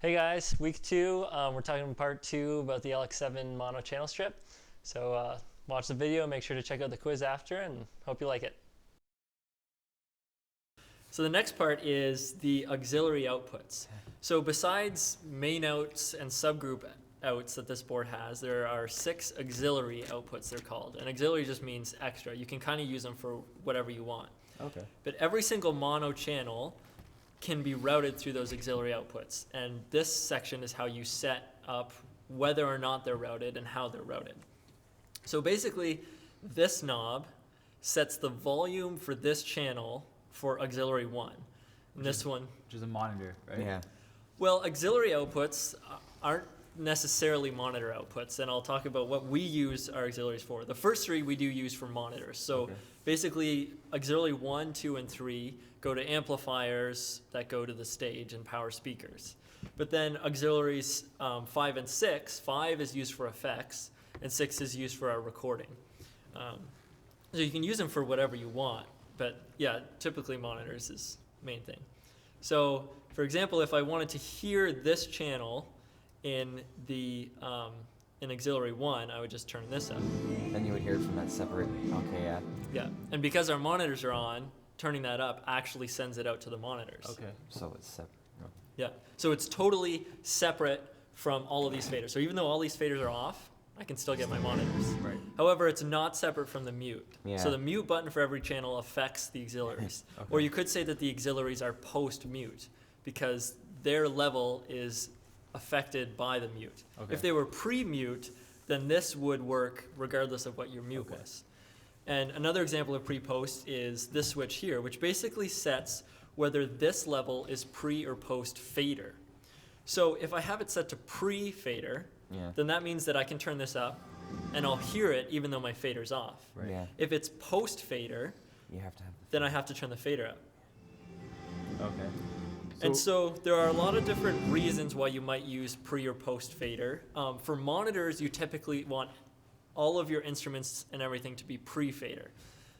Hey guys, week 2, we're talking part 2 about the LX7 mono channel strip. So watch the video, make sure to check out the quiz after, and hope you like it. So the next part is the auxiliary outputs. So besides main outs and subgroup outs that this board has, there are 6 auxiliary outputs, they're called. And auxiliary just means extra. You can kind of use them for whatever you want. Okay. But every single mono channel can be routed through those auxiliary outputs. And this section is how you set up whether or not they're routed and how they're routed. So basically, this knob sets the volume for this channel for auxiliary 1. And this one, which is a monitor, right? Yeah. well, auxiliary outputs aren't necessarily monitor outputs, and I'll talk about what we use our auxiliaries for. The first 3 we do use for monitors. So Okay. basically, auxiliary 1, 2, and 3 go to amplifiers that go to the stage and power speakers. But then auxiliaries 5 and 6, 5 is used for effects, and 6 is used for our recording. So you can use them for whatever you want, but yeah, typically monitors is the main thing. So for example, if I wanted to hear this channel in the in auxiliary 1, I would just turn this up. Then you would hear it from that separate. Okay, yeah. Yeah, and because our monitors are on, turning that up actually sends it out to the monitors. Okay. So it's separate. Yeah, so it's totally separate from all of these faders. So even though all these faders are off, I can still get my monitors. Right. However, it's not separate from the mute. Yeah. So the mute button for every channel affects the auxiliaries. Okay. Or you could say that the auxiliaries are post-mute because their level is affected by the mute. Okay. If they were pre-mute, then this would work regardless of what your mute Okay. was. And another example of pre-post is this switch here, which basically sets whether this level is pre or post fader. So if I have it set to pre-fader, Yeah. then that means that I can turn this up and I'll hear it even though my fader's off. Right. Yeah. If it's post-fader, You have to have. then I have to turn the fader up. Okay. And so there are a lot of different reasons why you might use pre or post fader. For monitors, you typically want all of your instruments and everything to be pre-fader.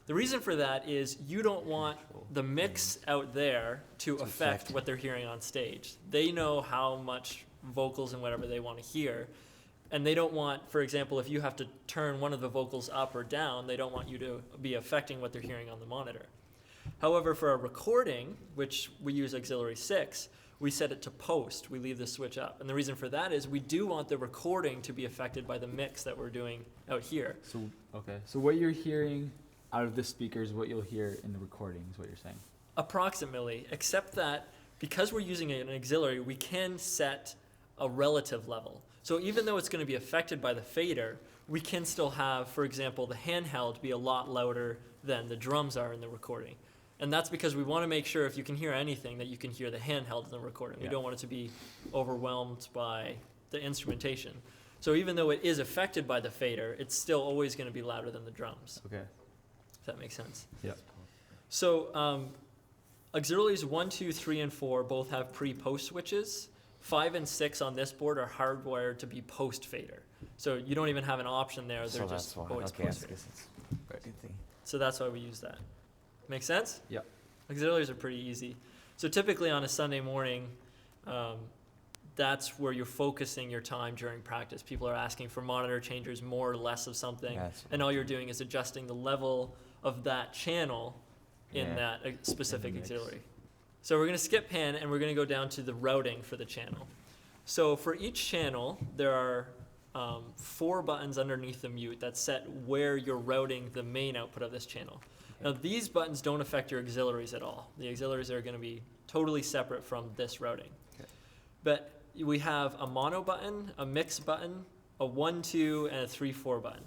The reason for that is you don't want the mix out there to affect what they're hearing on stage. They know how much vocals and whatever they want to hear. And they don't want, for example, if you have to turn one of the vocals up or down, they don't want you to be affecting what they're hearing on the monitor. However, for a recording, which we use auxiliary 6, we set it to post. We leave the switch up. And the reason for that is we do want the recording to be affected by the mix that we're doing out here. So okay. So what you're hearing out of the speaker is what you'll hear in the recording, is what you're saying. Approximately, except that because we're using an auxiliary, we can set a relative level. So even though it's going to be affected by the fader, we can still have, for example, the handheld be a lot louder than the drums are in the recording. And that's because we want to make sure if you can hear anything that you can hear the handheld in the recording. We Yeah. don't want it to be overwhelmed by the instrumentation. So even though it is affected by the fader, it's still always going to be louder than the drums, Okay. if that makes sense. Yeah. So auxiliaries 1, 2, 3, and 4 both have pre-post switches. 5 and 6 on this board are hardwired to be post-fader. So you don't even have an option there. They're So just that's why. always Okay, I post-fader. guess it's a good thing. So that's why we use that. Make sense? Yeah. Auxiliaries are pretty easy. So typically on a Sunday morning, that's where you're focusing your time during practice. People are asking for monitor changers, more or less of something, Yeah, that's and all you're doing is adjusting the level of that channel in Yeah. that specific mix. auxiliary. So we're going to skip pan and we're going to go down to the routing for the channel. So for each channel, there are 4 buttons underneath the mute that set where you're routing the main output of this channel. Now these buttons don't affect your auxiliaries at all. The auxiliaries are going to be totally separate from this routing. Okay. But we have a mono button, a mix button, a 1, 2, and a 3, 4 button.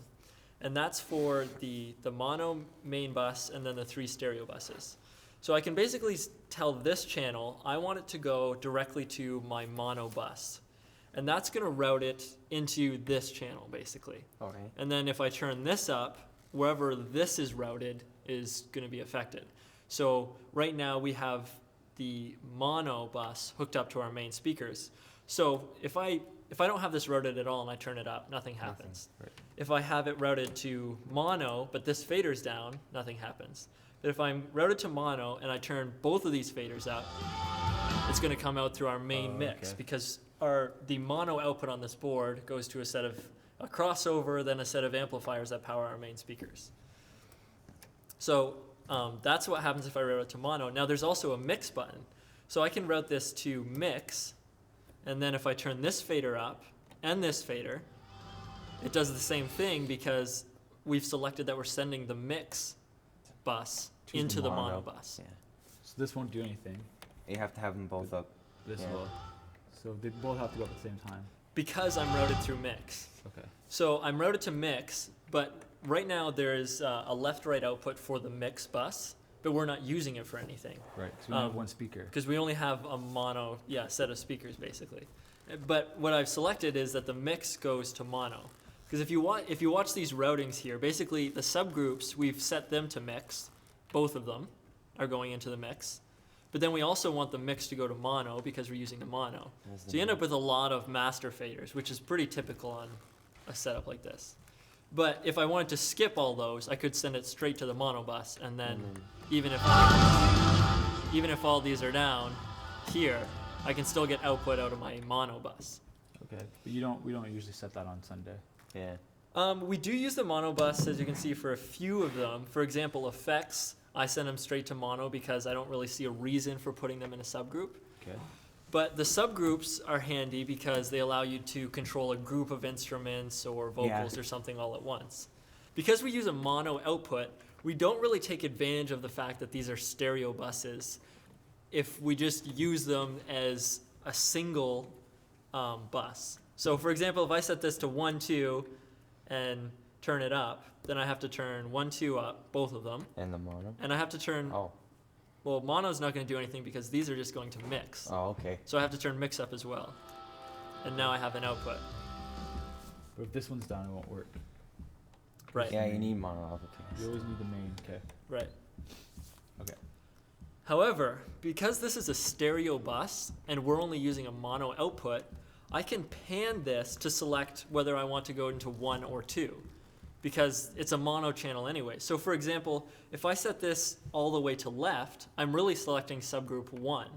And that's for the mono main bus and then the 3 stereo buses. So I can basically tell this channel, I want it to go directly to my mono bus. And that's going to route it into this channel, basically. Okay. And then if I turn this up, wherever this is routed is going to be affected. So right now we have the mono bus hooked up to our main speakers. So if I don't have this routed at all and I turn it up, nothing happens. Right. If I have it routed to mono, but this fader's down, nothing happens. But if I'm routed to mono and I turn both of these faders up, it's going to come out through our main mix okay. because the mono output on this board goes to a crossover, then a set of amplifiers that power our main speakers. So that's what happens if I route it to mono. Now there's also a mix button. So I can route this to mix, and then if I turn this fader up and this fader, it does the same thing because we've selected that we're sending the mix bus To into the mono mono. bus. Yeah. So this won't do anything. You have to have them both up. This Yeah. will. So they both have to go at the same time. Because I'm routed through mix. Okay. So I'm routed to mix, but right now there's a left-right output for the mix bus, but we're not using it for anything. Right. So we only have one speaker. Because we only have a mono, set of speakers basically. But what I've selected is that the mix goes to mono. Because if you watch these routings here, basically the subgroups, we've set them to mix. Both of them are going into the mix. But then we also want the mix to go to mono because we're using the mono. So you end up with a lot of master faders, which is pretty typical on a setup like this. But if I wanted to skip all those, I could send it straight to the mono bus, and then even if all these are down here, I can still get output out of my mono bus. Okay. But we don't usually set that on Sunday. Yeah. We do use the mono bus, as you can see, for a few of them. For example, effects, I send them straight to mono because I don't really see a reason for putting them in a subgroup. Okay. But the subgroups are handy because they allow you to control a group of instruments or vocals or something all at once. Because we use a mono output, we don't really take advantage of the fact that these are stereo buses if we just use them as a single bus. So for example, if I set this to 1, 2 and turn it up, then I have to turn 1, 2 up, both of them. And the mono. And I have to turn, Oh. well, mono's not going to do anything because these are just going to mix. Oh, okay. So I have to turn mix up as well. And now I have an output. But if this one's down, it won't work. Right. Yeah, you need mono amplifiers. You always need the main. Okay. Right. Okay. However, because this is a stereo bus and we're only using a mono output, I can pan this to select whether I want to go into 1 or 2 because it's a mono channel anyway. So for example, if I set this all the way to left, I'm really selecting subgroup 1.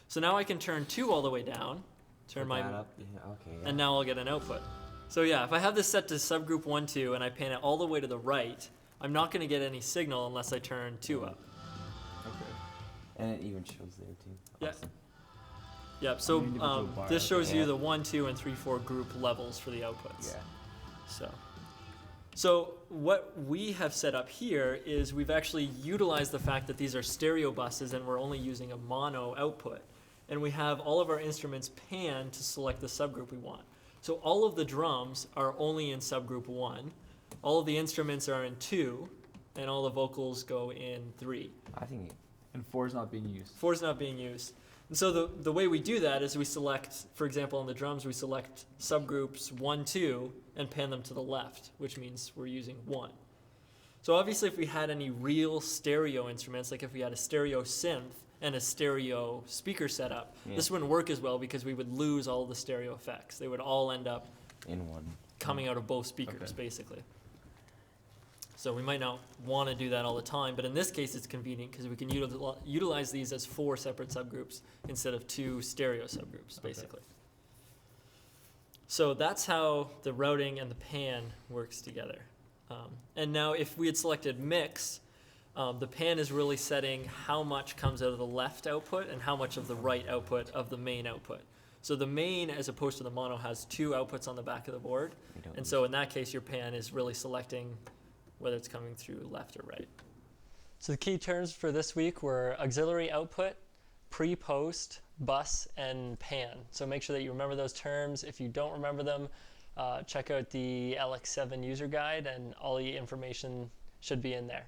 So now I can turn 2 all the way down, turn Put my, that up. Yeah, okay. Yeah. and now I'll get an output. So yeah, if I have this set to subgroup 1, 2, and I pan it all the way to the right, I'm not going to get any signal unless I turn 2 up. Okay. And it even shows there too. Yeah. Awesome. Yep, so Individual bar, this shows you yeah. the 1, 2, and 3, 4 group levels for the outputs. Yeah. So what we have set up here is we've actually utilized the fact that these are stereo buses and we're only using a mono output. And we have all of our instruments panned to select the subgroup we want. So all of the drums are only in subgroup 1, all of the instruments are in 2, and all the vocals go in 3. I think. And 4 is not being used. 4 is not being used. And so the way we do that is we select, for example, on the drums, we select subgroups 1, 2, and pan them to the left, which means we're using 1. So obviously if we had any real stereo instruments, like if we had a stereo synth and a stereo speaker setup, this wouldn't work as well because we would lose all the stereo effects. They would all end up In one. coming out of both speakers, Okay. basically. So we might not want to do that all the time, but in this case it's convenient because we can utilize these as 4 separate subgroups instead of 2 stereo subgroups, basically. So that's how the routing and the pan works together. And now if we had selected mix, the pan is really setting how much comes out of the left output and how much of the right output of the main output. So the main, as opposed to the mono, has 2 outputs on the back of the board. And so in that case, your pan is really selecting whether it's coming through left or right. So the key terms for this week were auxiliary output, pre-post, bus, and pan. So make sure that you remember those terms. If you don't remember them, check out the LX7 user guide and all the information should be in there.